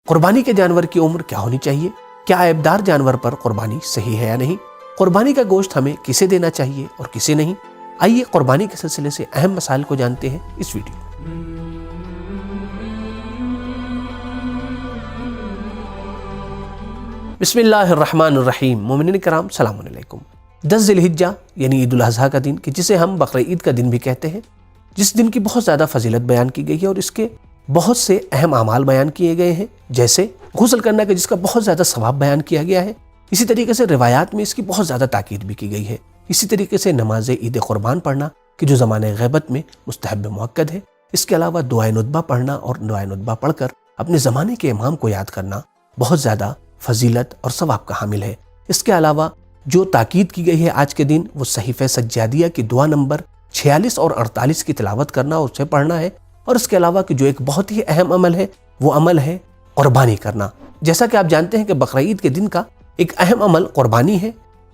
قربانی کے جانور کی عمر کیا ہونی چاہیے؟ کیا عیبدار جانور پر قربانی صحیح ہے یا نہیں؟ قربانی کا گوشت ہمیں کسے دینا چاہیے اور کسے نہیں؟ آئیے قربانی کے سلسلے سے اہم مسائل کو جانتے ہیں اس ویڈیو میں۔ بسم اللہ الرحمن الرحیم۔ مومنین کرام سلام علیکم۔ 10 ذی الحجہ یعنی عید الاضحیٰ کا دن، کہ جسے ہم بقر عید کا دن بھی کہتے ہیں، جس دن کی بہت زیادہ فضیلت بیان کی گئی ہے اور اس کے بہت سے اہم اعمال بیان کیے گئے ہیں، جیسے غسل کرنا کا جس کا بہت زیادہ ثواب بیان کیا گیا ہے۔ اسی طریقے سے روایات میں اس کی بہت زیادہ تاکید بھی کی گئی ہے۔ اسی طریقے سے نماز عید قربان پڑھنا کہ جو زمانہ غیبت میں مستحب مؤکد ہے۔ اس کے علاوہ دعائے ندبہ پڑھنا اور دعائے ندبہ پڑھ کر اپنے زمانے کے امام کو یاد کرنا بہت زیادہ فضیلت اور ثواب کا حامل ہے۔ اس کے علاوہ جو تاکید کی گئی ہے آج کے دن، وہ صحیفہ سجادیہ کی دعا نمبر 46 اور 48 کی تلاوت کرنا اور اسے پڑھنا ہے۔ اور اس کے علاوہ کہ جو ایک بہت ہی اہم عمل ہے، وہ عمل ہے قربانی کرنا۔ جیسا کہ آپ جانتے ہیں کہ بقر عید کے دن کا ایک اہم عمل قربانی ہے،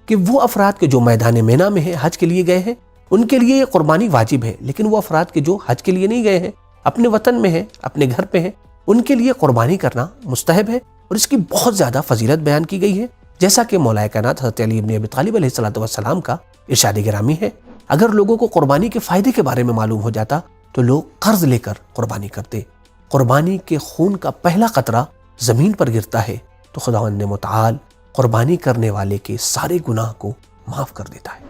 کہ وہ افراد کے جو میدان مینا میں ہیں، حج کے لیے گئے ہیں، ان کے لیے یہ قربانی واجب ہے، لیکن وہ افراد کے جو حج کے لیے نہیں گئے ہیں، اپنے وطن میں ہیں، اپنے گھر پہ ہیں، ان کے لیے قربانی کرنا مستحب ہے اور اس کی بہت زیادہ فضیلت بیان کی گئی ہے، جیسا کہ مولا کائنات حضرت علی ابن ابی طالب علیہ السلام کا ارشاد گرامی ہے۔ اگر لوگوں کو قربانی کے فائدے کے بارے میں معلوم ہو جاتا تو لوگ قرض لے کر قربانی کرتے۔ قربانی کے خون کا پہلا قطرہ زمین پر گرتا ہے تو خداوند متعال قربانی کرنے والے کے سارے گناہ کو معاف کر دیتا ہے۔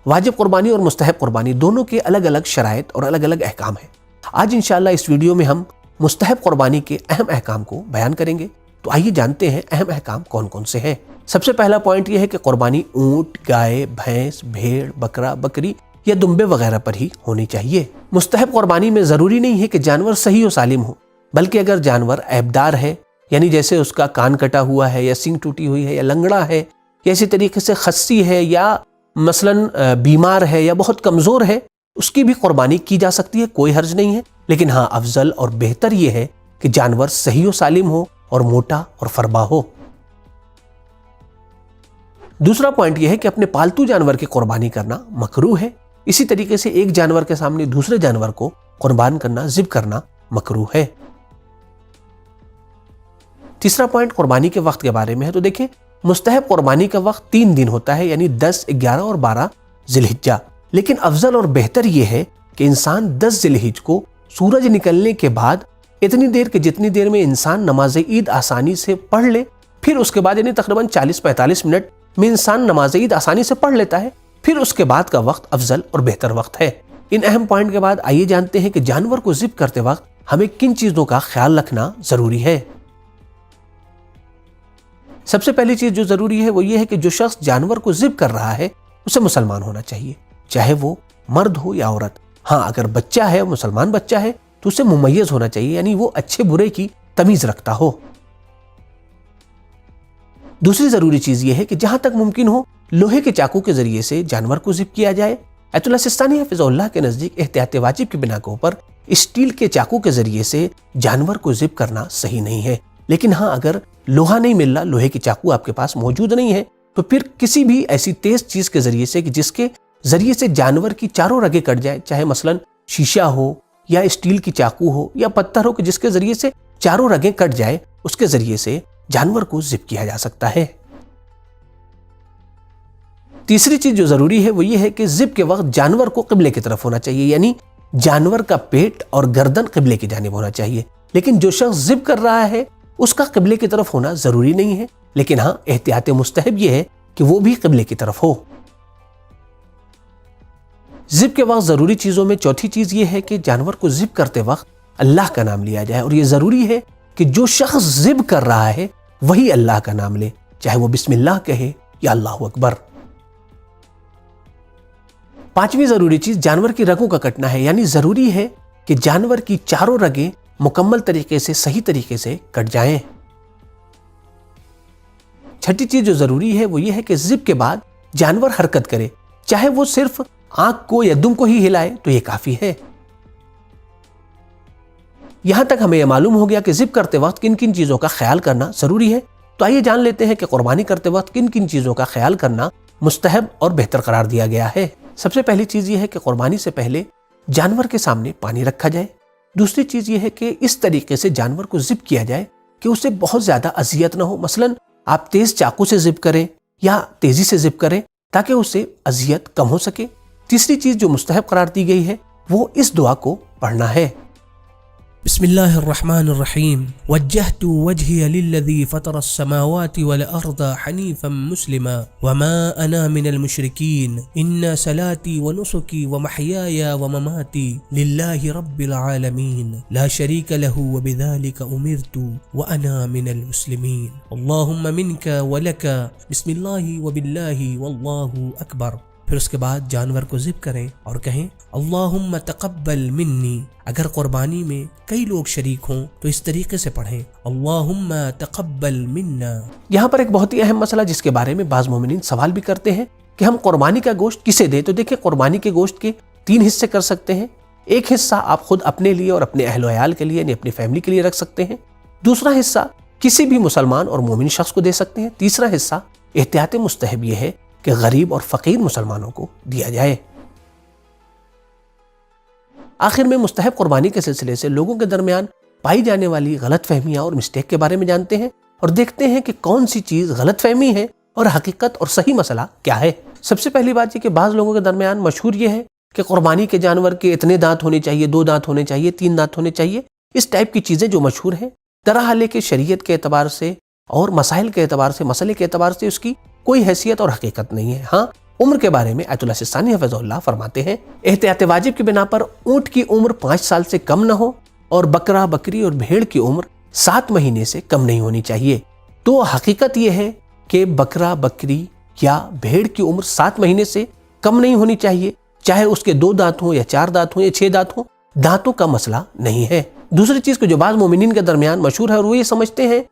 واجب قربانی اور مستحب قربانی دونوں کے الگ الگ شرائط اور الگ الگ احکام ہیں۔ آج انشاءاللہ اس ویڈیو میں ہم مستحب قربانی کے اہم احکام کو بیان کریں گے۔ تو آئیے جانتے ہیں اہم احکام کون کون سے ہیں۔ سب سے پہلا پوائنٹ یہ ہے کہ قربانی اونٹ، گائے، بھینس، بھیڑ، بکرا، بکری یا دمبے وغیرہ پر ہی ہونی چاہیے۔ مستحب قربانی میں ضروری نہیں ہے کہ جانور صحیح و سالم ہو، بلکہ اگر جانور عیبدار ہے، یعنی جیسے اس کا کان کٹا ہوا ہے یا سینگ ٹوٹی ہوئی ہے یا لنگڑا ہے یا اسی طریقے سے خصی ہے یا مثلاً بیمار ہے یا بہت کمزور ہے، اس کی بھی قربانی کی جا سکتی ہے، کوئی حرج نہیں ہے۔ لیکن ہاں، افضل اور بہتر یہ ہے کہ جانور صحیح و سالم ہو اور موٹا اور فربا ہو۔ دوسرا پوائنٹ یہ ہے کہ اپنے پالتو جانور کی قربانی کرنا مکروہ ہے۔ اسی طریقے سے ایک جانور کے سامنے دوسرے جانور کو قربان کرنا، ذبح کرنا مکروہ ہے۔ تیسرا پوائنٹ قربانی کے وقت کے بارے میں ہے۔ تو دیکھیں، مستحب قربانی کا وقت 3 دن ہوتا ہے، یعنی 10، 11 اور 12 ذی الحجہ۔ لیکن افضل اور بہتر یہ ہے کہ انسان 10 ذی الحجہ کو سورج نکلنے کے بعد اتنی دیر کہ جتنی دیر میں انسان نماز عید آسانی سے پڑھ لے، پھر اس کے بعد یعنی تقریباً 40-45 منٹ میں انسان نماز عید آسانی سے پڑھ لیتا ہے، پھر اس کے بعد کا وقت افضل اور بہتر وقت ہے۔ ان اہم پوائنٹ کے بعد آئیے جانتے ہیں کہ جانور کو ذبح کرتے وقت ہمیں کن چیزوں کا خیال رکھنا ضروری ہے۔ سب سے پہلی چیز جو ضروری ہے وہ یہ ہے کہ جو شخص جانور کو ذبح کر رہا ہے اسے مسلمان ہونا چاہیے، چاہے وہ مرد ہو یا عورت۔ ہاں، اگر بچہ ہے، مسلمان بچہ ہے، تو اسے ممیز ہونا چاہیے، یعنی وہ اچھے برے کی تمیز رکھتا ہو۔ دوسری ضروری چیز یہ ہے کہ جہاں تک ممکن ہو لوہے کے چاقو کے ذریعے سے جانور کو ذبح کیا جائے۔ ایت اللہ سستانی حفظہ اللہ کے نزدیک احتیاط واجب کی بنا کے اوپر اسٹیل کے چاقو کے ذریعے سے جانور کو ذبح کرنا صحیح نہیں ہے۔ لیکن ہاں، اگر لوہا نہیں مل رہا، لوہے کی چاقو آپ کے پاس موجود نہیں ہے، تو پھر کسی بھی ایسی تیز چیز کے ذریعے سے کہ جس کے ذریعے سے جانور کی چاروں رگیں کٹ جائیں، چاہے مثلاً شیشہ ہو یا اسٹیل کی چاقو ہو یا پتھر ہو کہ جس کے ذریعے سے چاروں رگیں کٹ جائے، اس کے ذریعے سے جانور کو ذبح کیا جا سکتا ہے۔ تیسری چیز جو ضروری ہے وہ یہ ہے کہ ذبح کے وقت جانور کو قبلے کی طرف ہونا چاہیے، یعنی جانور کا پیٹ اور گردن قبلے کی جانب ہونا چاہیے۔ لیکن جو شخص ذبح کر رہا ہے اس کا قبلے کی طرف ہونا ضروری نہیں ہے، لیکن ہاں، احتیاط مستحب یہ ہے کہ وہ بھی قبلے کی طرف ہو۔ ذبح کے وقت ضروری چیزوں میں چوتھی چیز یہ ہے کہ جانور کو ذبح کرتے وقت اللہ کا نام لیا جائے، اور یہ ضروری ہے کہ جو شخص ذبح کر رہا ہے وہی اللہ کا نام لے، چاہے وہ بسم اللہ کہے یا اللہ اکبر۔ پانچویں ضروری چیز جانور کی رگوں کا کٹنا ہے، یعنی ضروری ہے کہ جانور کی چاروں رگیں مکمل طریقے سے، صحیح طریقے سے کٹ جائیں۔ چھٹی چیز جو ضروری ہے وہ یہ ہے کہ ذبح کے بعد جانور حرکت کرے، چاہے وہ صرف آنکھ کو یا دم کو ہی ہلائے تو یہ کافی ہے۔ یہاں تک ہمیں یہ معلوم ہو گیا کہ ذبح کرتے وقت کن کن چیزوں کا خیال کرنا ضروری ہے۔ تو آئیے جان لیتے ہیں کہ قربانی کرتے وقت کن کن چیزوں کا خیال کرنا مستحب اور بہتر قرار دیا گیا ہے۔ سب سے پہلی چیز یہ ہے کہ قربانی سے پہلے جانور کے سامنے پانی رکھا جائے، دوسری چیز یہ ہے کہ اس طریقے سے جانور کو ذبح کیا جائے کہ اسے بہت زیادہ اذیت نہ ہو. مثلا آپ تیز چاقو سے ذبح کریں یا تیزی سے ذبح کریں تاکہ اسے اذیت کم ہو سکے. تیسری چیز جو مستحب قرار دی گئی ہے وہ اس دعا کو پڑھنا ہے. بسم الله الرحمن الرحيم وجهت وجهي للذي فطر السماوات والأرض حنيفا مسلما وما أنا من المشركين إن صلاتي ونسكي ومحياي ومماتي لله رب العالمين لا شريك له وبذلك أمرت وأنا من المسلمين اللهم منك ولك بسم الله وبالله والله أكبر. پھر اس کے بعد جانور کو ذبح کریں اور کہیں اللہم تقبل منی. اگر قربانی میں کئی لوگ شریک ہوں تو اس طریقے سے پڑھیں اللہم تقبل منا. یہاں پر ایک بہت ہی اہم مسئلہ جس کے بارے میں بعض مومنین سوال بھی کرتے ہیں کہ ہم قربانی کا گوشت کسے دیں. تو دیکھیں قربانی کے گوشت کے 3 حصے کر سکتے ہیں. ایک حصہ آپ خود اپنے لیے اور اپنے اہل و عیال کے لیے یعنی اپنی فیملی کے لیے رکھ سکتے ہیں. دوسرا حصہ کسی بھی مسلمان اور مومن شخص کو دے سکتے ہیں. تیسرا حصہ احتیاط مستحب یہ ہے کہ غریب اور فقیر مسلمانوں کو دیا جائے. آخر میں مستحب قربانی کے سلسلے سے لوگوں کے درمیان پائی جانے والی غلط فہمیاں اور مسٹیک کے بارے میں جانتے ہیں اور دیکھتے ہیں کہ کون سی چیز غلط فہمی ہے اور حقیقت اور صحیح مسئلہ کیا ہے. سب سے پہلی بات یہ کہ بعض لوگوں کے درمیان مشہور یہ ہے کہ قربانی کے جانور کے اتنے دانت ہونے چاہیے، 2 دانت ہونے چاہیے، 3 دانت ہونے چاہیے. اس ٹائپ کی چیزیں جو مشہور ہیں، درحال ہے کہ شریعت کے اعتبار سے اور مسائل کے اعتبار سے، مسئلے کے اعتبار سے اس کی کوئی حیثیت اور حقیقت نہیں ہے. ہاں عمر کے بارے میں آیت اللہ سستانی حفظ اللہ فرماتے ہیں احتیاط واجب کی بنا پر اونٹ کی عمر 5 سال سے کم نہ ہو اور بکرا، بکری اور بھیڑ کی عمر 7 مہینے سے کم نہیں ہونی چاہیے. تو حقیقت یہ ہے کہ بکرا، بکری یا بھیڑ کی عمر 7 مہینے سے کم نہیں ہونی چاہیے، چاہے اس کے 2 دانت ہوں یا 4 دانت ہوں یا 6 دانت ہوں. دانتوں کا مسئلہ نہیں ہے. دوسری چیز کو جو بعض مومنین کے درمیان مشہور ہے اور وہ یہ سمجھتے ہیں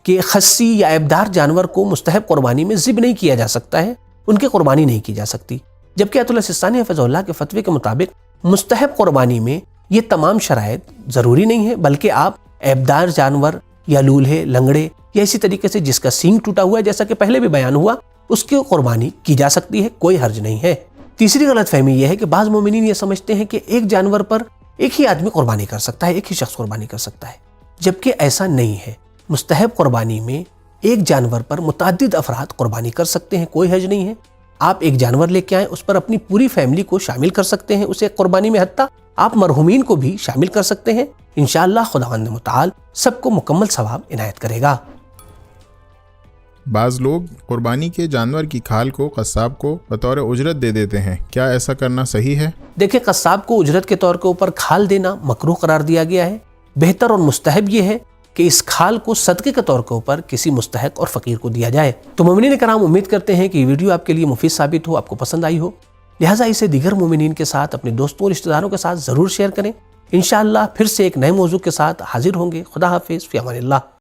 کہ خصی یا عیبدار جانور کو مستحب قربانی میں ذبح نہیں کیا جا سکتا ہے، ان کی قربانی نہیں کی جا سکتی. جبکہ آیت اللہ سستانی حفظ اللہ کے فتوے کے مطابق مستحب قربانی میں یہ تمام شرائط ضروری نہیں ہے، بلکہ آپ عیبدار جانور یا لولہے، لنگڑے یا اسی طریقے سے جس کا سینگ ٹوٹا ہوا ہے جیسا کہ پہلے بھی بیان ہوا، اس کی قربانی کی جا سکتی ہے، کوئی حرج نہیں ہے. تیسری غلط فہمی یہ ہے کہ بعض مومنین یہ سمجھتے ہیں کہ ایک جانور پر ایک ہی آدمی قربانی کر سکتا ہے، ایک ہی شخص قربانی کر سکتا ہے، جبکہ ایسا نہیں ہے. مستحب قربانی میں ایک جانور پر متعدد افراد قربانی کر سکتے ہیں، کوئی حرج نہیں ہے. آپ ایک جانور لے کے آئیں، اس پر اپنی پوری فیملی کو شامل کر سکتے ہیں اسے قربانی میں، حتیٰ آپ مرحومین کو بھی شامل کر سکتے ہیں. انشاءاللہ خداوند متعال سب کو مکمل ثواب عنایت کرے گا. بعض لوگ قربانی کے جانور کی کھال کو قصاب کو بطور اجرت دے دیتے ہیں، کیا ایسا کرنا صحیح ہے؟ دیکھیں قصاب کو اجرت کے طور کے اوپر کھال دینا مکروہ قرار دیا گیا ہے. بہتر اور مستحب یہ ہے کہ اس کھال کو صدقے کے طور کے اوپر کسی مستحق اور فقیر کو دیا جائے. تو مومنین کرام امید کرتے ہیں کہ یہ ویڈیو آپ کے لیے مفید ثابت ہو، آپ کو پسند آئی ہو، لہٰذا اسے دیگر مومنین کے ساتھ، اپنے دوستوں اور رشتہ داروں کے ساتھ ضرور شیئر کریں. انشاءاللہ پھر سے ایک نئے موضوع کے ساتھ حاضر ہوں گے. خدا حافظ، فی امان اللہ.